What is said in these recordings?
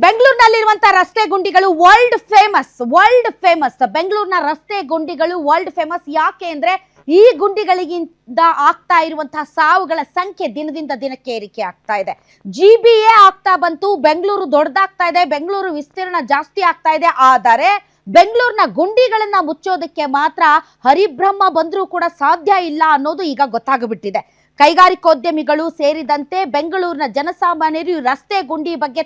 ಬೆಂಗಳೂರಿನಲ್ಲಿರುವಂತಹ ರಸ್ತೆ ಗುಂಡಿಗಳು world famous. ಬೆಂಗಳೂರಿನ ರಸ್ತೆ ಗುಂಡಿಗಳು ವರ್ಲ್ಡ್ ಫೇಮಸ್. ಯಾಕೆ ಅಂದ್ರೆ ಈ ಗುಂಡಿಗಳಿಂದ ಆಗ್ತಾ ಇರುವಂತಹ ಸಾವುಗಳ ಸಂಖ್ಯೆ ದಿನದಿಂದ ದಿನಕ್ಕೆ ಏರಿಕೆ ಆಗ್ತಾ ಇದೆ. GBA ಆಗ್ತಾ ಬಂತು, ಬೆಂಗಳೂರು ದೊಡ್ಡದಾಗ್ತಾ ಇದೆ, ಬೆಂಗಳೂರು ವಿಸ್ತೀರ್ಣ ಜಾಸ್ತಿ ಆಗ್ತಾ ಇದೆ. ಆದರೆ ಬೆಂಗಳೂರಿನ ಗುಂಡಿಗಳನ್ನ ಮುಚ್ಚೋದಕ್ಕೆ ಮಾತ್ರ ಹರಿಬ್ರಹ್ಮ ಬಂದ್ರೂ ಕೂಡ ಸಾಧ್ಯ ಇಲ್ಲ ಅನ್ನೋದು ಈಗ ಗೊತ್ತಾಗ್ಬಿಟ್ಟಿದೆ. ಕೈಗಾರಿಕೋದ್ಯಮಿಗಳು ಸೇರಿದಂತೆ ಬೆಂಗಳೂರಿನ ಜನಸಾಮಾನ್ಯರು ರಸ್ತೆ ಗುಂಡಿ ಬಗ್ಗೆ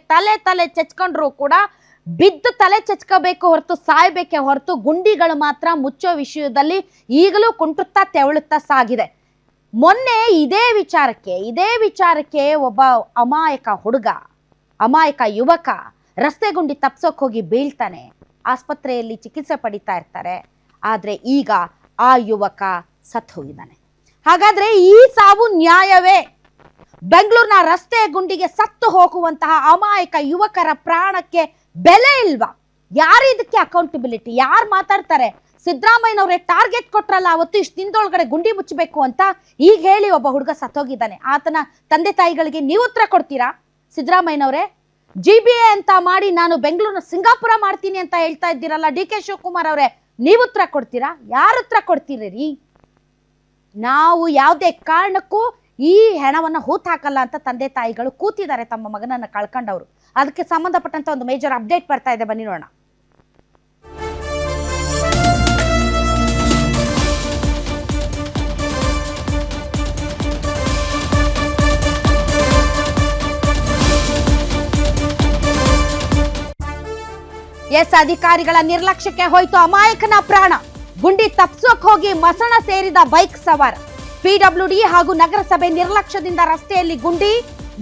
ತಲೆ ಚೆಚ್ಕೊಂಡ್ರು ಕೂಡ ಬಿದ್ದು ತಲೆ ಚೆಚ್ಕೋಬೇಕು ಹೊರತು ಸಾಯ್ಬೇಕೆ ಹೊರತು ಗುಂಡಿಗಳು ಮಾತ್ರ ಮುಚ್ಚೋ ವಿಷಯದಲ್ಲಿ ಈಗಲೂ ಕುಂಟುತ್ತಾ ತೆವಳುತ್ತಾ ಸಾಗಿದೆ. ಮೊನ್ನೆ ಇದೇ ವಿಚಾರಕ್ಕೆ ಒಬ್ಬ ಅಮಾಯಕ ಯುವಕ ರಸ್ತೆ ಗುಂಡಿ ತಪ್ಸೋಕ್ ಹೋಗಿ ಬೀಳ್ತಾನೆ. ಆಸ್ಪತ್ರೆಯಲ್ಲಿ ಚಿಕಿತ್ಸೆ ಪಡಿತಾ ಇರ್ತಾರೆ. ಆದ್ರೆ ಈಗ ಆ ಯುವಕ ಸತ್ತು ಹೋಗಿದ್ದಾನೆ. ಹಾಗಾದ್ರೆ ಈ ಸಾವು ನ್ಯಾಯವೇ? ಬೆಂಗಳೂರಿನ ರಸ್ತೆ ಗುಂಡಿಗೆ ಸತ್ತು ಹೋಗುವಂತಹ ಅಮಾಯಕ ಯುವಕರ ಪ್ರಾಣಕ್ಕೆ ಬೆಲೆ ಇಲ್ವಾ? ಯಾರು ಇದಕ್ಕೆ ಅಕೌಂಟಬಿಲಿಟಿ? ಯಾರು ಮಾತಾಡ್ತಾರೆ? ಸಿದ್ದರಾಮಯ್ಯನವರೇ ಟಾರ್ಗೆಟ್ ಕೊಟ್ರಲ್ಲ ಅವತ್ತು ಇಷ್ಟು ದಿನದೊಳಗಡೆ ಗುಂಡಿ ಮುಚ್ಚಬೇಕು ಅಂತ. ಈಗ ಹೇಳಿ ಒಬ್ಬ ಹುಡುಗ ಸತ್ತೋಗಿದ್ದಾನೆ, ಆತನ ತಂದೆ ತಾಯಿಗಳಿಗೆ ನೀವು ಉತ್ತರ ಕೊಡ್ತೀರಾ? ಸಿದ್ದರಾಮಯ್ಯನವರೇ GBA ಅಂತ ಮಾಡಿ ನಾನು ಬೆಂಗಳೂರಿನ ಸಿಂಗಾಪುರ ಮಾಡ್ತೀನಿ ಅಂತ ಹೇಳ್ತಾ ಇದ್ದೀರಲ್ಲ, DK ಶಿವಕುಮಾರ್ ಅವರೇ ನೀವು ಉತ್ತರ ಕೊಡ್ತೀರಾ? ಯಾರು ಉತ್ತರ ಕೊಡ್ತೀರಿ? ನಾವು ಯಾವುದೇ ಕಾರಣಕ್ಕೂ ಈ ಹೆಣವನ್ನ ಹೂತ್ ಹಾಕಲ್ಲ ಅಂತ ತಂದೆ ತಾಯಿಗಳು ಕೂತಿದ್ದಾರೆ ತಮ್ಮ ಮಗನನ್ನ ಕಳ್ಕೊಂಡವರು. ಅದಕ್ಕೆ ಸಂಬಂಧಪಟ್ಟಂತ ಒಂದು ಮೇಜರ್ ಅಪ್ಡೇಟ್ ಬರ್ತಾ ಇದೆ, ಬನ್ನಿ ನೋಡೋಣ. ಅಧಿಕಾರಿಗಳ ನಿರ್ಲಕ್ಷ್ಯಕ್ಕೆ ಹೋಯ್ತು ಅಮಾಯಕನ ಪ್ರಾಣ. ಗುಂಡಿ ತಪ್ಸೋಕ್ ಹೋಗಿ ಮಸಣ ಸೇರಿದ ಬೈಕ್ ಸವಾರ. PWD ಹಾಗೂ ನಗರಸಭೆ ನಿರ್ಲಕ್ಷ್ಯದಿಂದ ರಸ್ತೆಯಲ್ಲಿ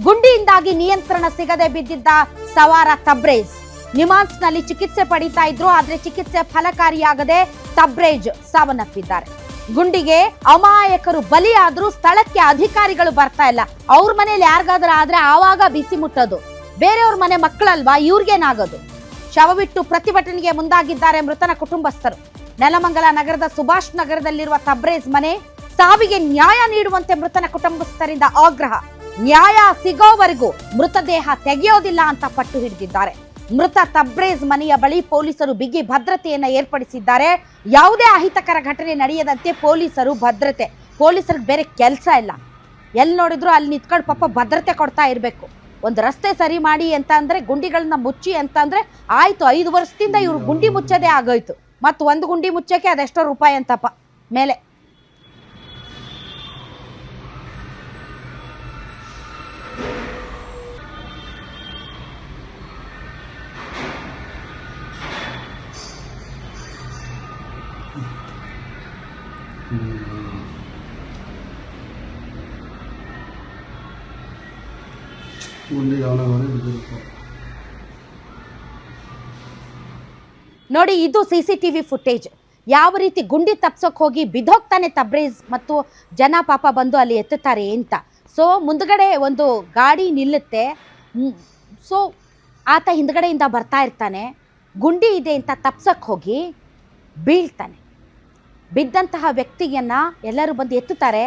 ಗುಂಡಿಯಿಂದಾಗಿ ನಿಯಂತ್ರಣ ಸಿಗದೆ ಬಿದ್ದಿದ್ದ ಸವಾರ ತಬ್ರೇಜ್ ನಿಮಾನ್ಸ್ ನಲ್ಲಿ ಚಿಕಿತ್ಸೆ ಪಡಿತಾ ಇದ್ರು. ಆದ್ರೆ ಚಿಕಿತ್ಸೆ ಫಲಕಾರಿಯಾಗದೆ ತಬ್ರೇಜ್ ಸಾವನ್ನಪ್ಪಿದ್ದಾರೆ. ಗುಂಡಿಗೆ ಅಮಾಯಕರು ಬಲಿಯಾದ್ರೂ ಸ್ಥಳಕ್ಕೆ ಅಧಿಕಾರಿಗಳು ಬರ್ತಾ ಇಲ್ಲ. ಅವ್ರ ಮನೇಲಿ ಯಾರಿಗಾದ್ರೂ ಆದ್ರೆ ಆವಾಗ ಬಿಸಿ ಮುಟ್ಟೋದು. ಬೇರೆಯವ್ರ ಮನೆ ಮಕ್ಕಳಲ್ವಾ, ಇವ್ರಿಗೇನಾಗೋದು? ಶವವಿಟ್ಟು ಪ್ರತಿಭಟನೆಗೆ ಮುಂದಾಗಿದ್ದಾರೆ ಮೃತನ ಕುಟುಂಬಸ್ಥರು. ನೆಲಮಂಗಲ ನಗರದ ಸುಭಾಷ್ ನಗರದಲ್ಲಿರುವ ತಬ್ರೇಜ್ ಮನೆ ಸಾವಿಗೆ ನ್ಯಾಯ ನೀಡುವಂತೆ ಮೃತನ ಕುಟುಂಬಸ್ಥರಿಂದ ಆಗ್ರಹ. ನ್ಯಾಯ ಸಿಗೋವರೆಗೂ ಮೃತದೇಹ ತೆಗೆಯೋದಿಲ್ಲ ಅಂತ ಪಟ್ಟು ಹಿಡಿದಿದ್ದಾರೆ. ಮೃತ ತಬ್ರೇಜ್ ಮನೆಯ ಬಳಿ ಪೊಲೀಸರು ಬಿಗಿ ಭದ್ರತೆಯನ್ನ ಏರ್ಪಡಿಸಿದ್ದಾರೆ. ಯಾವುದೇ ಅಹಿತಕರ ಘಟನೆ ನಡೆಯದಂತೆ ಪೊಲೀಸರು ಭದ್ರತೆ. ಪೊಲೀಸರಿಗೆ ಬೇರೆ ಕೆಲಸ ಇಲ್ಲ, ಎಲ್ಲಿ ನೋಡಿದ್ರು ಅಲ್ಲಿ ನಿಂತ್ಕೊಂಡು ಪಾಪ ಭದ್ರತೆ ಕೊಡ್ತಾ ಇರಬೇಕು. ಒಂದು ರಸ್ತೆ ಸರಿ ಮಾಡಿ ಅಂತ ಅಂದ್ರೆ, ಗುಂಡಿಗಳನ್ನ ಮುಚ್ಚಿ ಅಂತ ಅಂದ್ರೆ ಆಯ್ತು. 5 ವರ್ಷದಿಂದ ಇವ್ರು ಗುಂಡಿ ಮುಚ್ಚೋದೇ ಆಗೋಯ್ತು. ಮತ್ತು ಒಂದು ಗುಂಡಿ ಮುಚ್ಚಕ್ಕೆ ಅದೆಷ್ಟೋ ರೂಪಾಯಿ ಅಂತಪ್ಪ ಮೇಲೆ. ನೋಡಿ, ಇದು CCTV ಫುಟೇಜ್. ಯಾವ ರೀತಿ ಗುಂಡಿ ತಪ್ಸೋಕ್ ಹೋಗಿ ಬಿದ್ದೋಗ್ತಾನೆ ತಬ್ರೇಜ್ ಮತ್ತು ಜನ ಪಾಪ ಬಂದು ಅಲ್ಲಿ ಎತ್ತುತ್ತಾರೆ ಅಂತ. ಸೊ ಮುಂದ್ಗಡೆ ಒಂದು ಗಾಡಿ ನಿಲ್ಲುತ್ತೆ. ಸೊ ಆತ ಹಿಂದ್ಗಡೆಯಿಂದ ಬರ್ತಾ ಇರ್ತಾನೆ. ಗುಂಡಿ ಇದೆ ಅಂತ ತಪ್ಸೋಕ್ ಹೋಗಿ ಬೀಳ್ತಾನೆ. ಬಿದ್ದಂತಹ ವ್ಯಕ್ತಿಯನ್ನ ಎಲ್ಲರೂ ಬಂದು ಎತ್ತುತ್ತಾರೆ.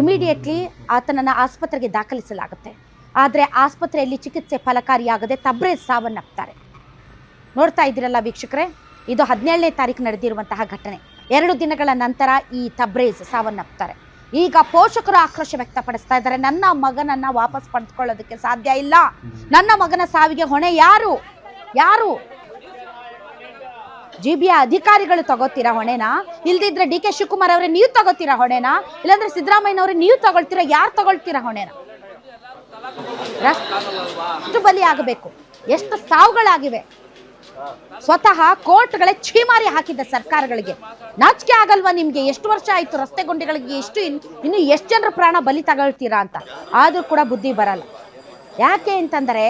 ಇಮಿಡಿಯೇಟ್ಲಿ ಆತನನ್ನ ಆಸ್ಪತ್ರೆಗೆ ದಾಖಲಿಸಲಾಗುತ್ತೆ. ಆದರೆ ಆಸ್ಪತ್ರೆಯಲ್ಲಿ ಚಿಕಿತ್ಸೆ ಫಲಕಾರಿಯಾಗದೆ ತಬ್ರೇಜ್ ಸಾವನ್ನಪ್ತಾರೆ. ನೋಡ್ತಾ ಇದ್ದೀರಲ್ಲ ವೀಕ್ಷಕರೇ, ಇದು 17ನೇ ತಾರೀಕು ನಡೆದಿರುವಂತಹ ಘಟನೆ. 2 ದಿನಗಳ ನಂತರ ಈ ತಬ್ರೇಜ್ ಸಾವನ್ನಪ್ತಾರೆ. ಈಗ ಪೋಷಕರು ಆಕ್ರೋಶ ವ್ಯಕ್ತಪಡಿಸ್ತಾ ಇದ್ದಾರೆ. ನನ್ನ ಮಗನನ್ನ ವಾಪಸ್ ಪಡೆದುಕೊಳ್ಳೋದಕ್ಕೆ ಸಾಧ್ಯ ಇಲ್ಲ. ನನ್ನ ಮಗನ ಸಾವಿಗೆ ಹೊಣೆ ಯಾರು? GBA ಅಧಿಕಾರಿಗಳು ತಗೋತೀರಾ ಹೊಣೆನಾ? ಇಲ್ದಿದ್ರೆ DK ಶಿವಕುಮಾರ್ ಅವರೇ ನೀವು ತಗೋತೀರಾ ಹೊಣೆನಾ? ಇಲ್ಲಾಂದ್ರೆ ಸಿದ್ದರಾಮಯ್ಯನವರೇ ನೀವು ತಗೊಳ್ತೀರಾ? ಯಾರು ತಗೊಳ್ತೀರಾ ಹೊಣೆನಾ? ಎಷ್ಟು ಬಲಿ ಆಗಬೇಕು, ಎಷ್ಟು ಸಾವುಗಳಾಗಿವೆ. ಸ್ವತಃ ಕೋರ್ಟ್ಗಳೇ ಛೀಮಾರಿ ಹಾಕಿದ್ದ ಸರ್ಕಾರಗಳಿಗೆ ನಾಚಿಕೆ ಆಗಲ್ವಾ ನಿಮ್ಗೆ? ಎಷ್ಟು ವರ್ಷ ಆಯ್ತು ರಸ್ತೆ ಗುಂಡಿಗಳಿಗೆ, ಇನ್ನು ಎಷ್ಟು ಜನರ ಪ್ರಾಣ ಬಲಿ ತಗೊಳ್ತೀರಾ ಅಂತ. ಆದ್ರೂ ಕೂಡ ಬುದ್ಧಿ ಬರಲ್ಲ. ಯಾಕೆ ಅಂತಂದ್ರೆ,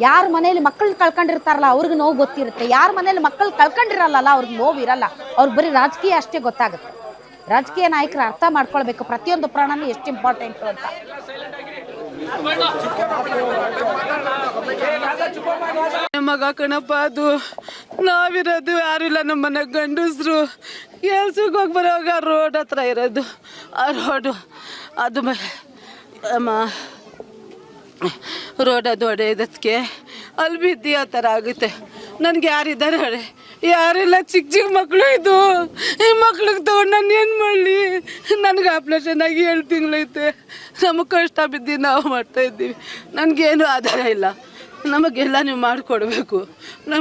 ಯಾರ ಮನೇಲಿ ಮಕ್ಕಳು ಕಳ್ಕೊಂಡಿರ್ತಾರಲ್ಲ ಅವ್ರಿಗೆ ನೋವು ಗೊತ್ತಿರುತ್ತೆ. ಯಾರ ಮನೇಲಿ ಮಕ್ಕಳು ಕಳ್ಕೊಂಡಿರಲ್ಲ ಅವ್ರಿಗೆ ನೋವು ಇರಲ್ಲ. ಅವ್ರಿಗೆ ಬರೀ ರಾಜಕೀಯ ಅಷ್ಟೇ ಗೊತ್ತಾಗುತ್ತೆ. ರಾಜಕೀಯ ನಾಯಕರು ಅರ್ಥ ಮಾಡ್ಕೊಳ್ಬೇಕು ಪ್ರತಿಯೊಂದು ಪ್ರಾಣನೂ ಎಷ್ಟು ಇಂಪಾರ್ಟೆಂಟ್ ಅಂತ. ಮಗ ಕಣಪ್ಪ, ಅದು ನಾವಿರೋದು ಯಾರು ಇಲ್ಲ. ನಮ್ಮ ಮನೆ ಗಂಡಸ್ರು ಕೆಲ್ಸಕ್ಕೆ ಹೋಗಿ ಬರೋವಾಗ ರೋಡ್ ಹತ್ರ ಇರೋದು. ಆ ರೋಡು ಅದು ರೋಡ್ ಅದು ಹೊಡೆಯೋದಕ್ಕೆ ಅಲ್ಲಿ ಬಿದ್ದು ಆ ಥರ ಆಗುತ್ತೆ. ನನಗೆ ಯಾರಿದ್ದಾರೆ ಹೇಳಿ? ಯಾರಿಲ್ಲ, ಚಿಕ್ಕ ಚಿಕ್ಕ ಮಕ್ಕಳು ಇದು. ಈ ಮಕ್ಳಿಗೆ ತೊಗೊಂಡು ನಾನು ಏನು ಮಾಡಲಿ? ನನಗೆ ಆಪ್ರೇಷನ್ ಆಗಿ 7 ತಿಂಗಳೈತೆ. ನಮಗೆ ಕಷ್ಟ ಬಿದ್ದು ನಾವು ಮಾಡ್ತಾಯಿದ್ದೀವಿ. ನನಗೇನು ಆಧಾರ ಇಲ್ಲ. ನಮಗೆಲ್ಲ ನೀವು ಮಾಡಿಕೊಡ್ಬೇಕು. ನನ್ನ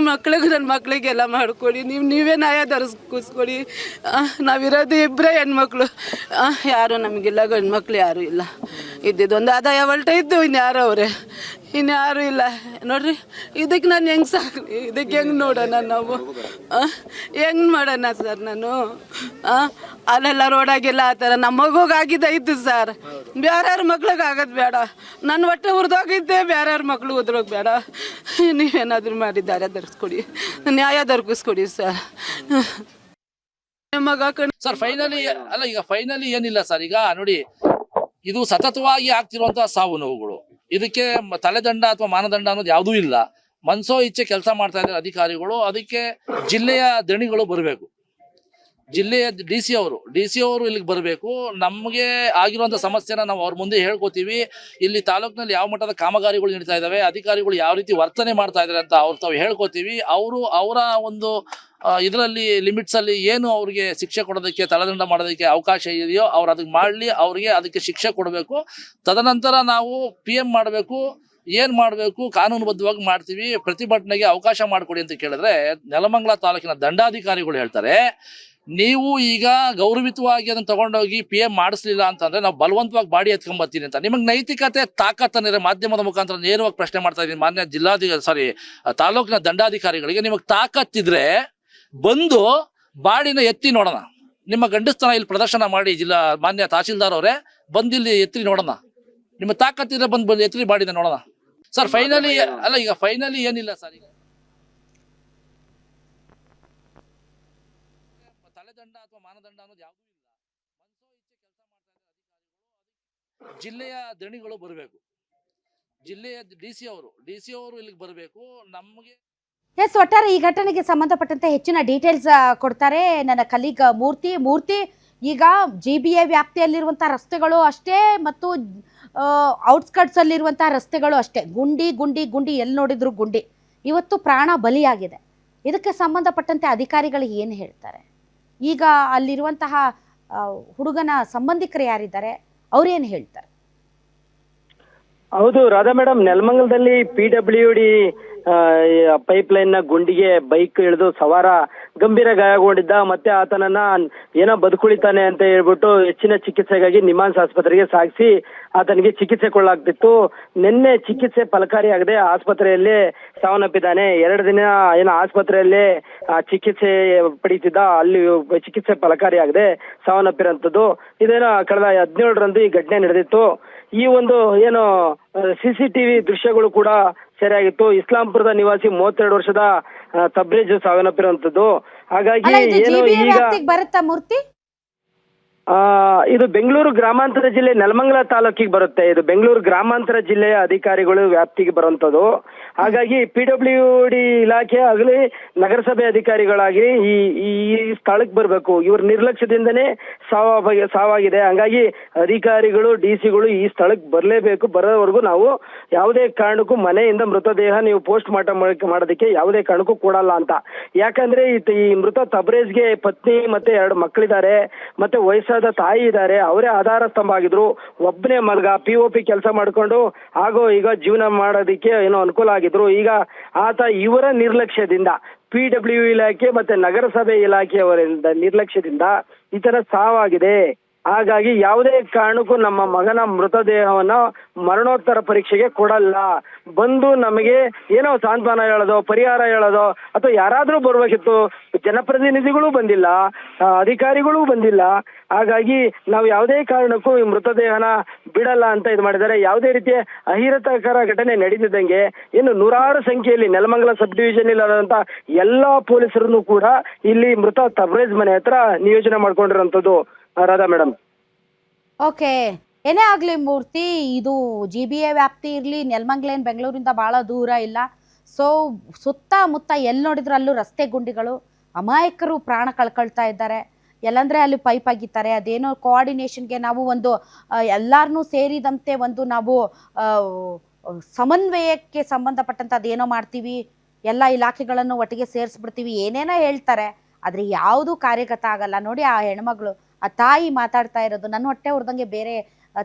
ಮಕ್ಕಳಿಗೆಲ್ಲ ಮಾಡಿಕೊಡಿ. ನೀವೇ ನ್ಯಾಯ ಧರಿಸ್ಕೊಡಿ. ನಾವಿರೋದು ಇಬ್ಬರೇ ಹೆಣ್ಮಕ್ಳು, ಯಾರು ನಮಗಿಲ್ಲ, ಗಂಡು ಮಕ್ಳು ಯಾರೂ ಇಲ್ಲ. ಇದ್ದಿದ್ದೊಂದು ಆದಾಯ ಹೊಲ್ಟ ಇದ್ದು ಇನ್ಯಾರು ಅವರೇ, ಇನ್ಯಾರೂ ಇಲ್ಲ ನೋಡ್ರಿ. ಇದಕ್ಕೆ ನಾನು ಹೆಂಗೆ ಸಾಕಲಿ? ಇದಕ್ಕೆ ಹೆಂಗೆ ನೋಡೋಣ ನಾವು? ಹೆಂಗೆ ಮಾಡೋಣ ಸರ್? ನಾನು ಅಲ್ಲೆಲ್ಲ ರೋಡಾಗೆಲ್ಲ ಆ ಥರ ನಮ್ಮ ಮಗುಗಾಗಿದ್ದಾಯಿತು ಸರ್. ಬೇರೆಯವ್ರ ಮಕ್ಳಿಗೆ ಆಗೋದು ಬೇಡ. ನನ್ನ ಹೊಟ್ಟೆ ಹುರಿದೋಗಿದ್ದೆ, ಬೇರೆಯವ್ರ ಮಕ್ಳು ಉದ್ರೋಗಿ ಬೇಡ. ನೀವೇನಾದರೂ ಮಾಡಿ ದಾರ ಧರಿಸ್ಕೊಡಿ, ನ್ಯಾಯ ದೊರಕಿಸ್ಕೊಡಿ ಸರ್. ಮಗ ಸರ್ ಫೈನಲಿ ಅಲ್ಲ, ಈಗ ಫೈನಲಿ ಏನಿಲ್ಲ ಸರ್. ಈಗ ನೋಡಿ, ಇದು ಸತತವಾಗಿ ಆಗ್ತಿರುವಂತಹ ಸಾವು ನೋವುಗಳು. ಇದಕ್ಕೆ ತಲೆದಂಡ ಅಥವಾ ಮಾನದಂಡ ಅನ್ನೋದು ಯಾವುದೂ ಇಲ್ಲ. ಮನ್ಸೋ ಇಚ್ಛೆ ಕೆಲಸ ಮಾಡ್ತಾ ಇದ್ದಾರೆ ಅಧಿಕಾರಿಗಳು. ಅದಕ್ಕೆ ಜಿಲ್ಲೆಯ ದಣಿಗಳು ಬರಬೇಕು. ಜಿಲ್ಲೆಯ ಡಿ ಸಿ ಅವರು ಇಲ್ಲಿಗೆ ಬರಬೇಕು. ನಮಗೆ ಆಗಿರುವಂಥ ಸಮಸ್ಯೆನ ನಾವು ಅವ್ರ ಮುಂದೆ ಹೇಳ್ಕೊತೀವಿ. ಇಲ್ಲಿ ತಾಲೂಕಿನಲ್ಲಿ ಯಾವ ಮಟ್ಟದ ಕಾಮಗಾರಿಗಳು ನಡೀತಾ ಇದ್ದಾವೆ, ಅಧಿಕಾರಿಗಳು ಯಾವ ರೀತಿ ವರ್ತನೆ ಮಾಡ್ತಾ ಇದ್ದಾರೆ ಅಂತ ತಾವು ಹೇಳ್ಕೊತೀವಿ. ಅವರ ಒಂದು ಇದರಲ್ಲಿ ಲಿಮಿಟ್ಸ್ ಅಲ್ಲಿ ಏನು ಅವ್ರಿಗೆ ಶಿಕ್ಷೆ ಕೊಡೋದಕ್ಕೆ, ತಲೆದಂಡ ಮಾಡೋದಕ್ಕೆ ಅವಕಾಶ ಇದೆಯೋ ಅವ್ರು ಅದಕ್ಕೆ ಮಾಡಲಿ. ಅವ್ರಿಗೆ ಅದಕ್ಕೆ ಶಿಕ್ಷೆ ಕೊಡಬೇಕು. ತದನಂತರ ನಾವು PM ಮಾಡಬೇಕು. ಏನ್ ಮಾಡಬೇಕು ಕಾನೂನುಬದ್ಧವಾಗಿ ಮಾಡ್ತೀವಿ. ಪ್ರತಿಭಟನೆಗೆ ಅವಕಾಶ ಮಾಡಿಕೊಡಿ ಅಂತ ಕೇಳಿದ್ರೆ ನೆಲಮಂಗಲ ತಾಲೂಕಿನ ದಂಡಾಧಿಕಾರಿಗಳು ಹೇಳ್ತಾರೆ, ನೀವು ಈಗ ಗೌರವಿತವಾಗಿ ಅದನ್ನ ತಗೊಂಡೋಗಿ PM ಮಾಡಿಸ್ಲಿಲ್ಲ ಅಂತಂದ್ರೆ ನಾವು ಬಲವಂತವಾಗಿ ಬಾಡಿ ಎತ್ಕೊಂಡ್ಬರ್ತೀನಿ ಅಂತ. ನಿಮಗೆ ನೈತಿಕತೆ ತಾಕತ್ತನ್ನಿದ್ರೆ ಮಾಧ್ಯಮದ ಮುಖಾಂತರ ನೇರವಾಗಿ ಪ್ರಶ್ನೆ ಮಾಡ್ತಾ ಇದ್ದೀನಿ ಮಾನ್ಯ ತಾಲೂಕಿನ ದಂಡಾಧಿಕಾರಿಗಳಿಗೆ. ನಿಮಗೆ ತಾಕತ್ತಿದ್ರೆ ಬಂದು ಬಾಡಿನ ಎತ್ತಿ ನೋಡೋಣ. ನಿಮ್ಮ ಗಂಡಸ್ತನ ಇಲ್ಲಿ ಪ್ರದರ್ಶನ ಮಾಡಿ. ಮಾನ್ಯ ತಹಸೀಲ್ದಾರ್ ಅವರೇ, ಬಂದಿಲ್ಲಿ ಎತ್ತಿ ನೋಡೋಣ. ನಿಮ್ಮ ತಾಕತ್ತಿದ್ರೆ ಬಂದು ಎತ್ತಿ ಬಾಡಿನ ನೋಡೋಣ ಸರ್. ಫೈನಲಿ ಅಲ್ಲ, ಈಗ ಫೈನಲಿ ಏನಿಲ್ಲ ಸರ್. ಈಗ ತಲೆದಂಡ ಅಥವಾ ಮಾನದಂಡ ಅನ್ನೋದು ಯಾವುದೂ ಇಲ್ಲ. ಮನ್ಸೋ ಇಚ್ಛೆ ಕೆಲಸ ಮಾಡ್ತಾ ಇದ್ದಾರೆ ಅಧಿಕಾರಿಗಳು. ಜಿಲ್ಲೆಯ ದಣಿಗಳು ಬರಬೇಕು. ಜಿಲ್ಲೆಯ ಡಿ ಸಿ ಅವರು ಇಲ್ಲಿಗೆ ಬರಬೇಕು. ನಮಗೆ ಎಸ್, ಒಟ್ಟಾರೆ ಈ ಘಟನೆಗೆ ಸಂಬಂಧಪಟ್ಟಂತೆ ಹೆಚ್ಚಿನ ಡೀಟೇಲ್ಸ್ ಕೊಡ್ತಾರೆ ನನ್ನ ಕಲೀಗ್ ಮೂರ್ತಿ. ಈಗ GBA ವ್ಯಾಪ್ತಿಯಲ್ಲಿರುವಂಥ ರಸ್ತೆಗಳು ಅಷ್ಟೇ ಮತ್ತು ಔಟ್ಸ್ಕಟ್ಸ್ ಅಲ್ಲಿರುವಂಥ ರಸ್ತೆಗಳು ಅಷ್ಟೇ. ಗುಂಡಿ ಎಲ್ಲಿ ನೋಡಿದ್ರು ಗುಂಡಿ. ಇವತ್ತು ಪ್ರಾಣ ಬಲಿಯಾಗಿದೆ. ಇದಕ್ಕೆ ಸಂಬಂಧಪಟ್ಟಂತೆ ಅಧಿಕಾರಿಗಳು ಏನು ಹೇಳ್ತಾರೆ? ಈಗ ಅಲ್ಲಿರುವಂತಹ ಹುಡುಗನ ಸಂಬಂಧಿಕರು ಯಾರಿದ್ದಾರೆ ಅವ್ರೇನು ಹೇಳ್ತಾರೆ? ಹೌದು ರಾಧಾ ಮೇಡಮ್, ನೆಲಮಂಗಲದಲ್ಲಿ PWD ಪೈಪ್ ಲೈನ್ ನ ಗುಂಡಿಗೆ ಬೈಕ್ ಇಳಿದು ಸವಾರ ಗಂಭೀರ ಗಾಯಗೊಂಡಿದ್ದ. ಮತ್ತೆ ಆತನನ್ನ ಏನೋ ಬದುಕುಳಿತಾನೆ ಅಂತ ಹೇಳ್ಬಿಟ್ಟು ಹೆಚ್ಚಿನ ಚಿಕಿತ್ಸೆಗಾಗಿ ನಿಮ್ಹಾನ್ಸ್ ಆಸ್ಪತ್ರೆಗೆ ಸಾಗಿಸಿ ಆತನಿಗೆ ಚಿಕಿತ್ಸೆ ಕೊಳ್ಳಲಾಗ್ತಿತ್ತು. ನಿನ್ನೆ ಚಿಕಿತ್ಸೆ ಫಲಕಾರಿಯಾಗದೆ ಆಸ್ಪತ್ರೆಯಲ್ಲಿ ಸಾವನ್ನಪ್ಪಿದ್ದಾನೆ. 2 ದಿನ ಏನೋ ಆಸ್ಪತ್ರೆಯಲ್ಲೇ ಚಿಕಿತ್ಸೆ ಪಡೀತಿದ್ದ. ಅಲ್ಲಿ ಚಿಕಿತ್ಸೆ ಫಲಕಾರಿಯಾಗದೆ ಸಾವನ್ನಪ್ಪಿರೋಂಥದ್ದು. ಇದೇನೋ ಕಳೆದ 17ರಂದು ಈ ಘಟನೆ ನಡೆದಿತ್ತು. ಈ ಒಂದು ಏನು CCTV ದೃಶ್ಯಗಳು ಕೂಡ ಸರಿಯಾಗಿತ್ತು. ಇಸ್ಲಾಂಪುರದ ನಿವಾಸಿ 32 ವರ್ಷದ ತಬ್ರೇಜ್ ಸಾವನ್ನಪ್ಪಿರುವಂತದ್ದು. ಹಾಗಾಗಿ ಏನು ಈಗ ಬರುತ್ತಾ ಮೂರ್ತಿ? ಇದು ಬೆಂಗಳೂರು ಗ್ರಾಮಾಂತರ ಜಿಲ್ಲೆ ನೆಲಮಂಗಲ ತಾಲೂಕಿಗೆ ಬರುತ್ತೆ. ಇದು ಬೆಂಗಳೂರು ಗ್ರಾಮಾಂತರ ಜಿಲ್ಲೆಯ ಅಧಿಕಾರಿಗಳು ವ್ಯಾಪ್ತಿಗೆ ಬರುವಂತದ್ದು. ಹಾಗಾಗಿ PWD ಇಲಾಖೆ ಆಗಲಿ ನಗರಸಭೆ ಅಧಿಕಾರಿಗಳಾಗಿ ಈ ಸ್ಥಳಕ್ಕೆ ಬರಬೇಕು. ಇವ್ರ ನಿರ್ಲಕ್ಷ್ಯದಿಂದನೇ ಸಾವಾಗಿದೆ. ಹಂಗಾಗಿ ಅಧಿಕಾರಿಗಳು DCಗಳು ಈ ಸ್ಥಳಕ್ಕೆ ಬರಲೇಬೇಕು. ಬರೋವರೆಗೂ ನಾವು ಯಾವುದೇ ಕಾರಣಕ್ಕೂ ಮನೆಯಿಂದ ಮೃತದೇಹ ನೀವು ಪೋಸ್ಟ್ ಮಾರ್ಟಮ್ ಮಾಡೋದಕ್ಕೆ ಯಾವುದೇ ಕಾರಣಕ್ಕೂ ಕೊಡಲ್ಲ ಅಂತ. ಯಾಕಂದ್ರೆ ಈ ಮೃತ ತಬ್ರೇಜ್ಗೆ ಪತ್ನಿ ಮತ್ತೆ 2 ಮಕ್ಕಳಿದ್ದಾರೆ, ಮತ್ತೆ ವಯಸ್ಸಾದ ತಾಯಿ ಇದ್ದಾರೆ. ಅವರೇ ಆಧಾರ ಸ್ತಂಭ ಆಗಿದ್ರು. ಒಬ್ಬನೇ ಮಗ POP ಕೆಲಸ ಮಾಡ್ಕೊಂಡು ಈಗ ಜೀವನ ಮಾಡೋದಕ್ಕೆ ಏನೋ ಅನುಕೂಲ ಆಗಿದ್ರು. ಈಗ ಆತ ಇವರ ನಿರ್ಲಕ್ಷ್ಯದಿಂದ, PWD ಇಲಾಖೆ ಮತ್ತೆ ನಗರಸಭೆ ಇಲಾಖೆಯವರಿಂದ ನಿರ್ಲಕ್ಷ್ಯದಿಂದ ಈ ತರ ಸಾವಾಗಿದೆ. ಹಾಗಾಗಿ ಯಾವುದೇ ಕಾರಣಕ್ಕೂ ನಮ್ಮ ಮಗನ ಮೃತದೇಹವನ್ನ ಮರಣೋತ್ತರ ಪರೀಕ್ಷೆಗೆ ಕೊಡಲ್ಲ. ಬಂದು ನಮಗೆ ಏನೋ ಸಾಂತ್ವನ ಹೇಳೋದು, ಪರಿಹಾರ ಹೇಳೋದು, ಅಥವಾ ಯಾರಾದ್ರೂ ಬರ್ಬೇಕಿತ್ತು. ಜನಪ್ರತಿನಿಧಿಗಳು ಬಂದಿಲ್ಲ, ಅಧಿಕಾರಿಗಳು ಬಂದಿಲ್ಲ. ಹಾಗಾಗಿ ನಾವು ಯಾವುದೇ ಕಾರಣಕ್ಕೂ ಈ ಮೃತದೇಹನ ಬಿಡಲ್ಲ ಅಂತ ಇದು ಮಾಡಿದ್ದಾರೆ. ಯಾವುದೇ ರೀತಿಯ ಅಹಿತಕರ ಘಟನೆ ನಡೆದಿದ್ದಂಗೆ ಇನ್ನು 100 ಸಂಖ್ಯೆಯಲ್ಲಿ ನೆಲಮಂಗಲ ಸಬ್ ಡಿವಿಷನ್ ಇಲ್ಲದಂತ ಎಲ್ಲಾ ಪೊಲೀಸರನ್ನು ಕೂಡ ಇಲ್ಲಿ ಮೃತ ತಬ್ರೇಜ್ ಮನೆ ಹತ್ರ ನಿಯೋಜನೆ ಮಾಡ್ಕೊಂಡಿರೋಂಥದ್ದು ರಾಧಾ ಮೇಡಮ್. ಓಕೆ, ಏನೇ ಆಗಲಿ ಮೂರ್ತಿ, ಇದು GBA ವ್ಯಾಪ್ತಿ ಇರಲಿ, ನೆಲಮಂಗಲ ಏನು ಬೆಂಗಳೂರಿಂದ ಭಾಳ ದೂರ ಇಲ್ಲ. ಸೊ ಸುತ್ತಮುತ್ತ ಎಲ್ಲಿ ನೋಡಿದ್ರು ಅಲ್ಲೂ ರಸ್ತೆ ಗುಂಡಿಗಳು, ಅಮಾಯಕರು ಪ್ರಾಣ ಕಳ್ಕೊಳ್ತಾ ಇದ್ದಾರೆ. ಎಲ್ಲಂದರೆ ಅಲ್ಲಿ ಪೈಪ್ ಆಗಿದ್ದಾರೆ. ಅದೇನೋ ಕೋಆರ್ಡಿನೇಷನ್ಗೆ ನಾವು ಒಂದು ಎಲ್ಲರನ್ನೂ ಸೇರಿದಂತೆ ಒಂದು ನಾವು ಸಮನ್ವಯಕ್ಕೆ ಸಂಬಂಧಪಟ್ಟಂತ ಅದೇನೋ ಮಾಡ್ತೀವಿ, ಎಲ್ಲ ಇಲಾಖೆಗಳನ್ನು ಒಟ್ಟಿಗೆ ಸೇರಿಸ್ಬಿಡ್ತೀವಿ, ಏನೇನೋ ಹೇಳ್ತಾರೆ, ಆದರೆ ಯಾವುದು ಕಾರ್ಯಗತ ಆಗಲ್ಲ. ನೋಡಿ ಆ ಹೆಣ್ಮಗಳು, ಆ ತಾಯಿ ಮಾತಾಡ್ತಾ ಇರೋದು, ನನ್ನ ಹೊಟ್ಟೆ ಉರಿದಂಗೆ ಬೇರೆ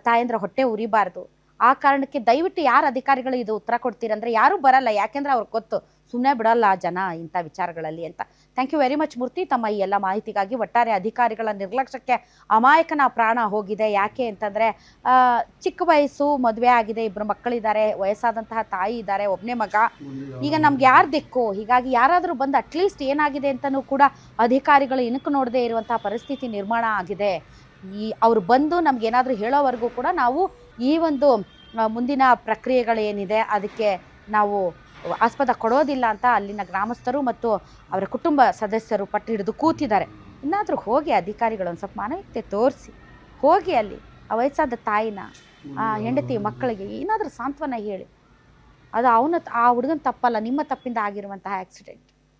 ತಾಯಂದ್ರ ಹೊಟ್ಟೆ ಉರಿಬಾರ್ದು. ಆ ಕಾರಣಕ್ಕೆ ದಯವಿಟ್ಟು ಯಾರು ಅಧಿಕಾರಿಗಳು ಇದು ಉತ್ತರ ಕೊಡ್ತೀರಂದ್ರೆ ಯಾರೂ ಬರಲ್ಲ, ಯಾಕೆಂದ್ರೆ ಅವ್ರಿಗೆ ಗೊತ್ತು ಸುಮ್ಮನೆ ಬಿಡಲ್ಲ ಜನ ಇಂಥ ವಿಚಾರಗಳಲ್ಲಿ ಅಂತ. ಥ್ಯಾಂಕ್ ಯು ವೆರಿ ಮಚ್ ಮೂರ್ತಿ ತಮ್ಮ ಈ ಎಲ್ಲ ಮಾಹಿತಿಗಾಗಿ. ಒಟ್ಟಾರೆ ಅಧಿಕಾರಿಗಳ ನಿರ್ಲಕ್ಷ್ಯಕ್ಕೆ ಅಮಾಯಕನ ಪ್ರಾಣ ಹೋಗಿದೆ. ಯಾಕೆ ಅಂತಂದರೆ ಚಿಕ್ಕ ವಯಸ್ಸು, ಮದುವೆ ಆಗಿದೆ, 2 ಮಕ್ಕಳಿದ್ದಾರೆ, ವಯಸ್ಸಾದಂತಹ ತಾಯಿ ಇದ್ದಾರೆ, ಒಬ್ಬನೇ ಮಗ. ಈಗ ನಮ್ಗೆ ಯಾರು ದಿಕ್ಕು? ಹೀಗಾಗಿ ಯಾರಾದರೂ ಬಂದು ಅಟ್ಲೀಸ್ಟ್ ಏನಾಗಿದೆ ಅಂತಲೂ ಕೂಡ ಅಧಿಕಾರಿಗಳು ಇಣುಕು ನೋಡದೆ ಇರುವಂತಹ ಪರಿಸ್ಥಿತಿ ನಿರ್ಮಾಣ ಆಗಿದೆ. ಅವ್ರು ಬಂದು ನಮ್ಗೇನಾದರೂ ಹೇಳೋವರೆಗೂ ಕೂಡ ನಾವು ಈ ಒಂದು ಮುಂದಿನ ಪ್ರಕ್ರಿಯೆಗಳೇನಿದೆ ಅದಕ್ಕೆ ನಾವು ಆಸ್ಪದ ಕೊಡೋದಿಲ್ಲ ಅಂತ ಅಲ್ಲಿನ ಗ್ರಾಮಸ್ಥರು ಮತ್ತು ಅವರ ಕುಟುಂಬ ಸದಸ್ಯರು ಪಟ್ಟು ಹಿಡಿದು ಕೂತಿದ್ದಾರೆ. ಇನ್ನಾದರೂ ಹೋಗಿ ಅಧಿಕಾರಿಗಳು ಒಂದು ಸ್ವಲ್ಪ ಮಾನವೀಯತೆ ತೋರಿಸಿ ಹೋಗಿ ಅಲ್ಲಿ ಆ ವಯಸ್ಸಾದ ತಾಯಿನ, ಆ ಹೆಂಡತಿ ಮಕ್ಕಳಿಗೆ ಏನಾದರೂ ಸಾಂತ್ವನ ಹೇಳಿ. ಅದು ಆ ಹುಡುಗನ ತಪ್ಪಲ್ಲ, ನಿಮ್ಮ ತಪ್ಪಿಂದ ಆಗಿರುವಂತಹ ಆಕ್ಸಿಡೆಂಟ್.